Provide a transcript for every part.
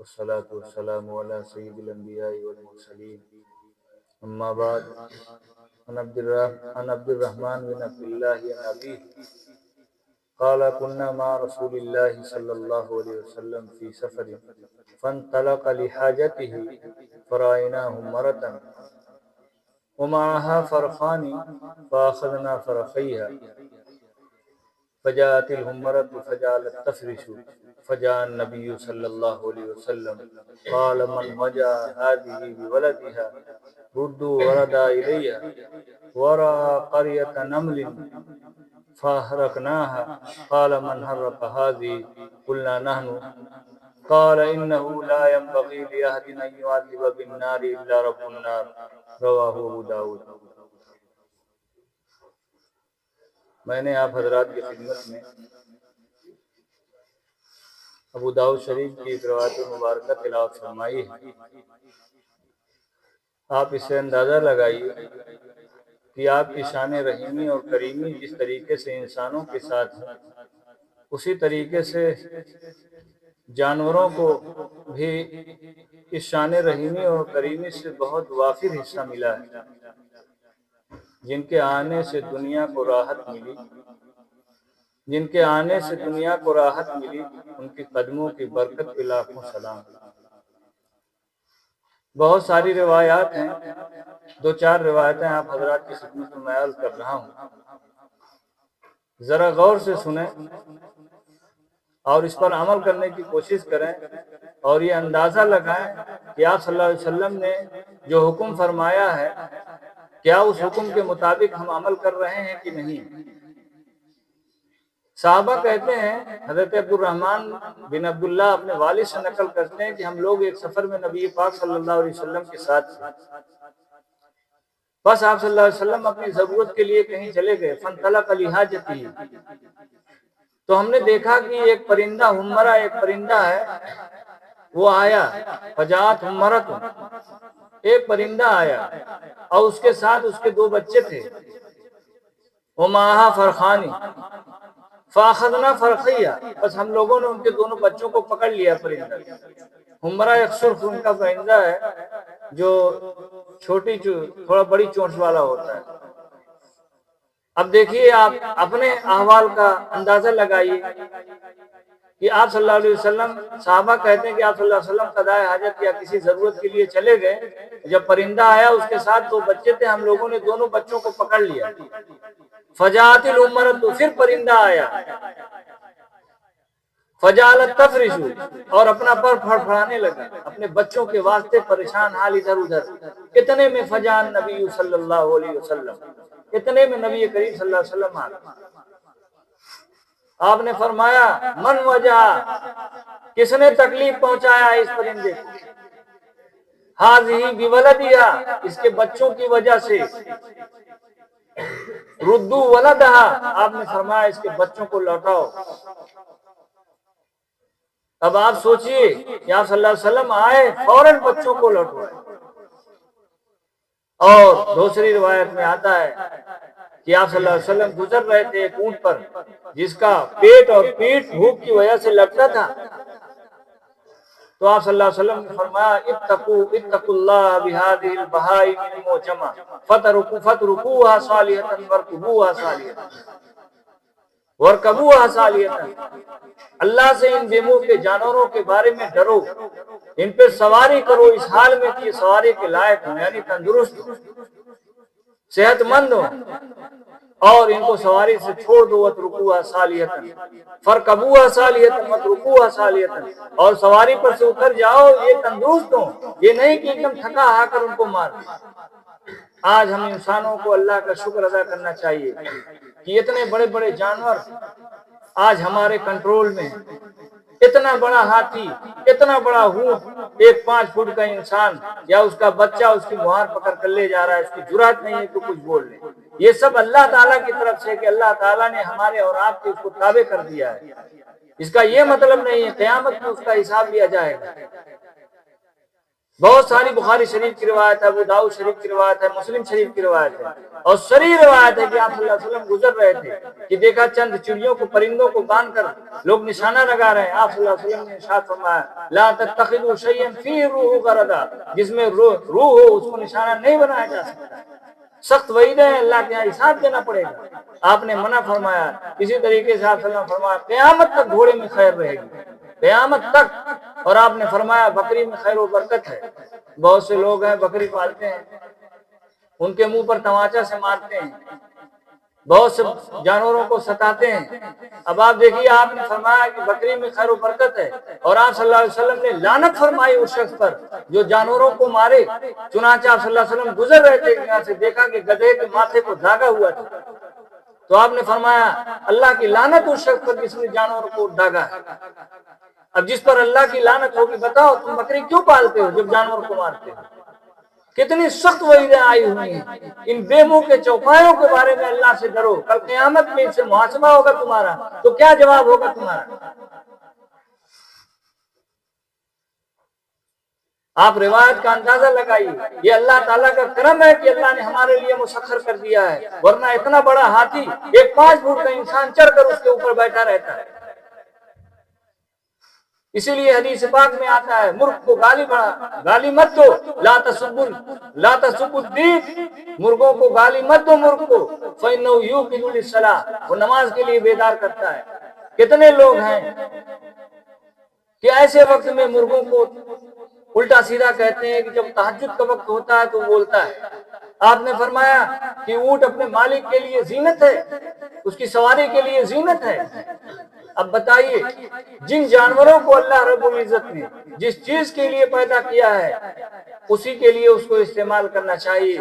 والصلاة والسلام على سيد الأنبياء والمرسلين أما بعد عن عبد الرحمن بن عبد الله عن أبيه قال كنا مع رسول الله صلى الله عليه وسلم في سفر فانطلق لحاجته فرأيناه مرة ومعها فرخان فأخذنا فرخيها فجاءت الهمرة فجعلت تفرش فجاء النبي صلى الله عليه وسلم قال من وجع هذه بولدها ردوا وردا إليها ورأى قرية نمل فأحرقناها قال من حرق هذه قلنا نحن قال إنه لا ينبغي لأحد أن يعذب بالنار إلا رب النار رواہ ابو داؤد۔ میں نے آپ حضرات کی خدمت میں ابو داؤد شریف کی ایک روایت مبارکہ تلاوت فرمائی ہے۔ آپ اس سے اندازہ لگائیے کہ آپ کی شان رحیمی اور کریمی جس طریقے سے انسانوں کے ساتھ ہے، اسی طریقے سے جانوروں کو بھی اس شان رحیمی اور کریمی سے بہت وافر حصہ ملا ہے، جن کے آنے سے دنیا کو راحت ملی، ان کی قدموں کی برکت پہ لاکھوں سلام۔ بہت ساری روایات ہیں، 2-4 روایتیں آپ حضرات کی خدمت میں بیان کر رہا ہوں، ذرا غور سے سنیں اور اس پر عمل کرنے کی کوشش کریں اور یہ اندازہ لگائیں کہ آپ صلی اللہ علیہ وسلم نے جو حکم فرمایا ہے کیا اس حکم کے مطابق ہم عمل کر رہے ہیں کہ نہیں۔ صحابہ کہتے ہیں، حضرت عبد الرحمن بن عبداللہ اپنے والد سے نقل کرتے ہیں کہ ہم لوگ ایک سفر میں نبی پاک صلی اللہ علیہ وسلم کے ساتھ تھے، بس آپ صلی اللہ علیہ وسلم اپنی ضرورت کے لیے کہیں چلے گئے، فانطلق لحاجته، تو ہم نے دیکھا کہ ایک پرندہ ہمرا، ایک پرندہ ہے وہ آیا، فجاءت ہمرۃ، ایک پرندہ آیا اور اس کے ساتھ اس کے 2 بچے تھے، ومعها فرخان فاخذنا فرخیہ، بس ہم لوگوں نے ان کے دونوں بچوں کو پکڑ لیا۔ پرندہ ہمرا ایک سرخ ان کا پرندہ ہے جو چھوٹی تھوڑا بڑی چونچ والا ہوتا ہے۔ اب دیکھیے، آپ اپنے احوال کا اندازہ لگائیے کہ آپ صلی اللہ علیہ وسلم، صحابہ کہتے ہیں کہ آپ صلی اللہ علیہ وسلم قضائے حاجت یا کسی ضرورت کے لیے چلے گئے، جب پرندہ آیا اس کے ساتھ 2 بچے تھے، ہم لوگوں نے دونوں بچوں کو پکڑ لیا۔ فجاءت الامرۃ، پھر پرندہ آیا، فجعلت تفرش، اور اپنا پر پھڑپھڑانے لگا، اپنے بچوں کے واسطے پریشان حال ادھر ادھر۔ اتنے میں فجاء النبی صلی اللہ علیہ وسلم، اتنے میں نبی کریم صلی اللہ علیہ وسلم آ گئے۔ آپ نے فرمایا من وجہ، کس نے تکلیف پہنچایا اس پرندے کو، ہاذہ بولدہا، اس کے بچوں کی وجہ سے، ردو ولدہا، آپ نے فرمایا اس کے بچوں کو لوٹاؤ۔ اب آپ سوچئے کہ آپ صلی اللہ علیہ وسلم آئے، فوراً بچوں کو لوٹوائے۔ اور دوسری روایت میں آتا ہے کہ آپ صلی اللہ علیہ وسلم گزر رہے تھے ایک اونٹ پر جس کا پیٹ اور پیٹھ بھوک کی وجہ سے لگتا تھا، تو آپ صلی اللہ علیہ وسلم نے فرمایا اتقوا اللہ بہذہ البہائم المعجمہ فترکوها صالحۃ وارکبوها صالحۃ، اللہ سے ان بے منہ کے جانوروں کے بارے میں ڈرو، ان پہ سواری کرو اس حال میں کہ یہ سواری کے لائق ہوں، یعنی تندرست ہوں، صحت مند ہوں، اور ان کو سواری سے چھوڑ دو، وَاتْرُكُوهَا صَالِحَةً فَارْكَبُوهَا صَالِحَةً وَاتْرُكُوهَا صَالِحَةً، اور سواری پر سے اتر جاؤ یہ تندرست ہوں، یہ نہیں کہ ایک دم تھکا ہا کر ان کو مار دیں۔ آج ہم انسانوں کو اللہ کا شکر ادا کرنا چاہیے کہ اتنے بڑے بڑے جانور آج ہمارے کنٹرول میں ہیں، اتنا بڑا ہاتھی، اتنا بڑا اونٹ، ایک 5 فٹ کا انسان یا اس کا بچہ اس کی مہار پکڑ کر لے جا رہا ہے، اس کی جرات نہیں ہے کہ کچھ بول لے۔ یہ سب اللہ تعالیٰ کی طرف سے کہ اللہ تعالیٰ نے ہمارے اور آپ کے اس کو تابع کر دیا ہے، اس کا یہ مطلب نہیں ہے قیامت میں اس کا حساب لیا جائے گا۔ بہت ساری بخاری شریف کی روایت ہے، ابو داؤد شریف کی روایت ہے، مسلم شریف کی روایت ہے، اور صریح روایت ہے کہ آپ صلی اللہ علیہ وسلم گزر رہے تھے کہ دیکھا چند چڑیوں کو، پرندوں کو باندھ کر لوگ نشانہ لگا رہے ہیں۔ آپ صلی اللہ علیہ وسلم نے ارشاد فرمایا لا تتخذوا شيئا فيه روح غرضا، جس میں روح ہو اس کو نشانہ نہیں بنایا جا سکتا، سخت وعید ہے، اللہ کے یہاں حساب دینا پڑے گا۔ آپ نے منع فرمایا۔ اسی طریقے سے آپ صلی اللہ علیہ وسلم فرمایا قیامت تک گھوڑے میں خیر رہے گی، قیامت تک۔ اور آپ نے فرمایا بکری میں خیر و برکت ہے۔ بہت سے لوگ ہیں بکری پالتے ہیں، ان کے منہ پر تماچا سے مارتے ہیں، بہت سے جانوروں کو ستاتے ہیں۔ اب آپ دیکھیے، آپ نے فرمایا کہ بکری میں خیر و برکت ہے، اور آپ صلی اللہ علیہ وسلم نے لعنت فرمائی اس شخص پر جو جانوروں کو مارے۔ چنانچہ آپ صلی اللہ علیہ وسلم گزر رہے تھے، یہاں سے دیکھا کہ گدھے کے ماتھے کو دھاگا ہوا تھا، تو آپ نے فرمایا اللہ کی لعنت اس شخص پر جس نے جانوروں کو دھاگا ہے۔ اب جس پر اللہ کی لعنت ہوگی، بتاؤ تم بکری کیوں پالتے ہو جب جانور کو مارتے ہو؟ کتنی سخت وعیدیں آئی ہوئی ہیں۔ ان بے منہ کے چوپایوں کے بارے میں اللہ سے ڈرو، کل قیامت میں ان سے محاسبہ ہوگا تمہارا، تو کیا جواب ہوگا تمہارا؟ آپ روایت کا اندازہ لگائیے، یہ اللہ تعالیٰ کا کرم ہے کہ اللہ نے ہمارے لیے مسخر کر دیا ہے، ورنہ اتنا بڑا ہاتھی ایک 5 فٹ کا انسان چڑھ کر اس کے اوپر بیٹھا رہتا ہے۔ اسی لیے حدیث پاک میں آتا ہے مرغ کو گالی مت دو، لا تسبوا الدین، مرغوں کو گالی مت دو، مرغ کو فإنه يوقظ للصلاة، وہ نماز کے لیے بیدار کرتا ہے۔ کتنے لوگ ہیں کہ ایسے وقت میں مرغوں کو الٹا سیدھا کہتے ہیں کہ جب تہجد کا وقت ہوتا ہے تو بولتا ہے۔ آپ نے فرمایا کہ اونٹ اپنے مالک کے لیے زینت ہے، اس کی سواری کے لیے زینت ہے۔ اب بتائیے، جن جانوروں کو اللہ رب العزت نے جس چیز کے لیے پیدا کیا ہے اسی کے لیے اس کو استعمال کرنا چاہیے۔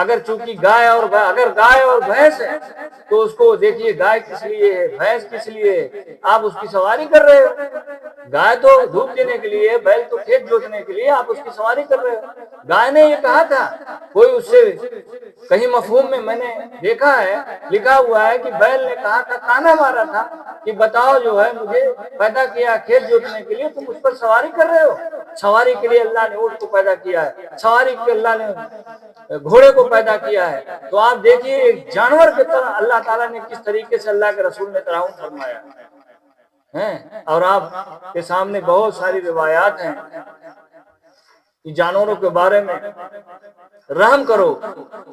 اگر چونکہ اگر گائے اور بھینس ہے تو اس کو دیکھیے گائے کس لیے ہے، بھینس کس لیے ہے، آپ اس کی سواری کر رہے ہو۔ گائے تو دودھ دینے کے لیے، بیل تو کھیت جوتنے کے لیے، آپ اس کی سواری کر رہے ہو۔ گائے نے یہ کہا تھا، کوئی اس سے کہیں مفہوم میں نے دیکھا ہے لکھا ہوا ہے کہ بیل نے کہا تھا، تانا مارا تھا کہ بتاؤ جو ہے مجھے پیدا کیا کھیت جوتنے کے لیے، تم اس پر سواری کر رہے ہو۔ سواری کے لیے اللہ نے اونٹ کو پیدا کیا ہے، سواری کے اللہ نے گھوڑے کو پیدا کیا ہے۔ تو آپ دیکھیے ایک جانور کی طرح اللہ تعالیٰ نے کس طریقے سے اللہ کے رسول نے تعاون فرمایا ہے۔ اور آپ کے سامنے بہت ساری روایات ہیں جانوروں کے بارے میں، رحم کرو۔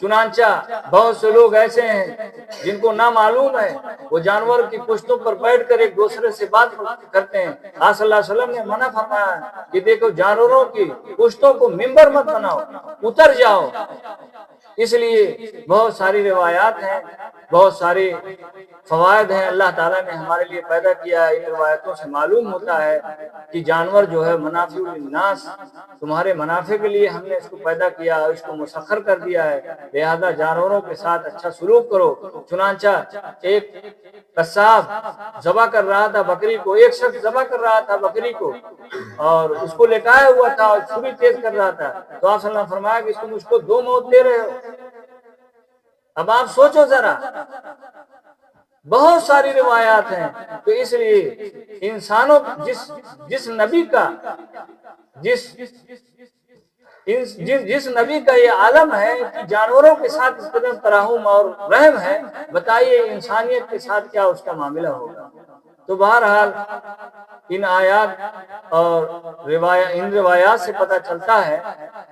چنانچہ بہت سے لوگ ایسے ہیں جن کو نہ معلوم ہے، وہ جانور کی پشتوں پر بیٹھ کر ایک دوسرے سے بات کرتے ہیں۔ آپ صلی اللہ علیہ وسلم نے منع فرمایا کہ دیکھو جانوروں کی پشتوں کو ممبر مت بناؤ، اتر جاؤ۔ اس لیے بہت ساری روایات ہیں، بہت ساری فوائد ہیں اللہ تعالیٰ نے ہمارے لیے پیدا کیا ہے۔ ان روایتوں سے معلوم ہوتا ہے کہ جانور جو ہے منافع للناس، تمہارے منافع کے لیے ہم نے اس کو پیدا کیا، اس کو مسخر کر دیا ہے، لہذا جانوروں کے ساتھ اچھا سلوک کرو۔ چنانچہ ایک قصاب ذبح کر رہا تھا بکری کو، ایک شخص ذبح کر رہا تھا بکری کو اور اس کو لٹایا ہوا تھا اور چھری تیز کر رہا تھا، تو آپ صلی اللہ علیہ وسلم نے فرمایا کہ تم اس کو 2 موت دے رہے ہو۔ اب آپ سوچو ذرا، بہت ساری روایات ہیں۔ تو اس لیے انسانوں جس نبی کا یہ عالم ہے کہ جانوروں کے ساتھ اس قدر ترحم اور رحم ہے، بتائیے انسانیت کے ساتھ کیا اس کا معاملہ ہوگا۔ تو بہرحال ان آیات اور ان روایات سے پتہ چلتا ہے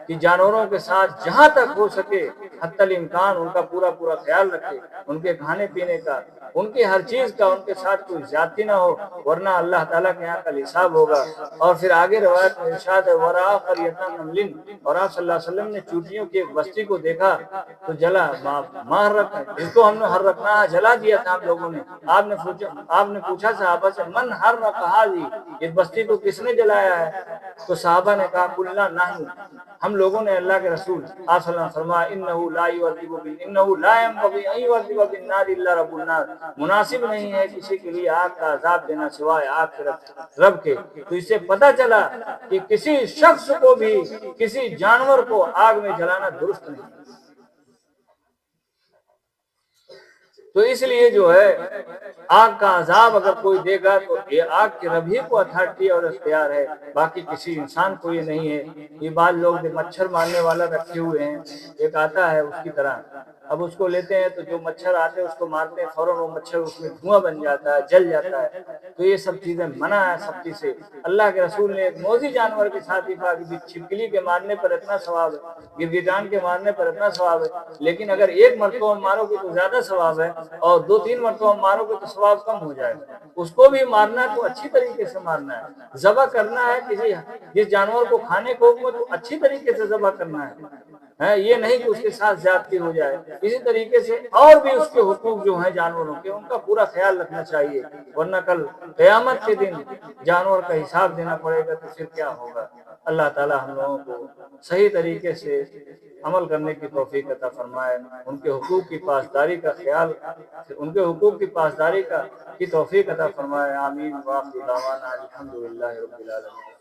کہ جانوروں کے ساتھ جہاں تک ہو سکے حتی الامکان ان کا پورا خیال رکھے، ان کے کھانے پینے کا، ان کی ہر چیز کا، ان کے ساتھ کوئی زیادتی نہ ہو، ورنہ اللہ تعالیٰ کے یہاں کا حساب ہوگا۔ اور پھر آگے روایت میں ارشاد ہے وَرَأَىٰ قَرْيَةً نَمْلٍ، اور آپ صلی اللہ علیہ وسلم نے چوٹیوں کی ایک بستی کو دیکھا تو جلا، جس کو ہم نے حرکنا جلا دیا تھا ہم لوگوں نے۔ آپ نے پوچھا صحابہ سے من حرک هذه، اس بستی کو کس نے جلایا ہے؟ تو صحابہ نے کہا قلنا نحن، ہم لوگوں نے اللہ کے رسول۔ آپ صلی اللہ علیہ وسلم فرمایا انه لا ينبغي ان يعذب بالنار الا رب النار، مناسب نہیں ہے کسی کے لیے آگ کا عذاب دینا سوائے آگ کے رب کے۔ تو اس سے پتہ چلا کہ کسی شخص کو بھی کسی جانور کو آگ میں جلانا درست نہیں۔ تو اس لیے جو ہے آگ کا عذاب اگر کوئی دے گا تو یہ آگ کے رب ہی کو اتھارٹی اور اختیار ہے، باقی کسی انسان کو یہ نہیں ہے۔ یہ بعض لوگ مچھر مارنے والا رکھے ہوئے ہیں، ایک آتا ہے اس کی طرح، اب اس کو لیتے ہیں تو جو مچھر آتے ہیں اس کو مارتے ہیں، فوراً وہ مچھر اس میں دھواں بن جاتا ہے، جل جاتا ہے۔ تو یہ سب چیزیں منع ہے سختی سے۔ اللہ کے رسول نے ایک موذی جانور کے ساتھ ہی کہا کہ چھپکلی کے مارنے پر اتنا ثواب ہے، گرگٹان کے مارنے پر اتنا ثواب ہے، لیکن اگر ایک مرتبہ مارو گے تو زیادہ ثواب ہے، اور 2-3 مرتبہ مارو گے تو ثواب کم ہو جائے گا۔ اس کو بھی مارنا ہے تو اچھی طریقے سے مارنا ہے، ذبح کرنا ہے، کسی جس جانور کو کھانے کو حکم ہے تو اچھی طریقے سے ذبح کرنا ہے، یہ نہیں کہ اس کے ساتھ زیادتی ہو جائے۔ اسی طریقے سے اور بھی اس کے حقوق جو ہیں جانوروں کے، ان کا پورا خیال رکھنا چاہیے، ورنہ کل قیامت کے دن جانور کا حساب دینا پڑے گا تو پھر کیا ہوگا۔ اللہ تعالی ہم لوگوں کو صحیح طریقے سے عمل کرنے کی توفیق عطا فرمائے، ان کے حقوق کی پاسداری کا خیال، ان کے حقوق کی پاسداری کی توفیق عطا فرمائے۔ آمین۔ وآخر دعوانا الحمدللہ رب العالمین۔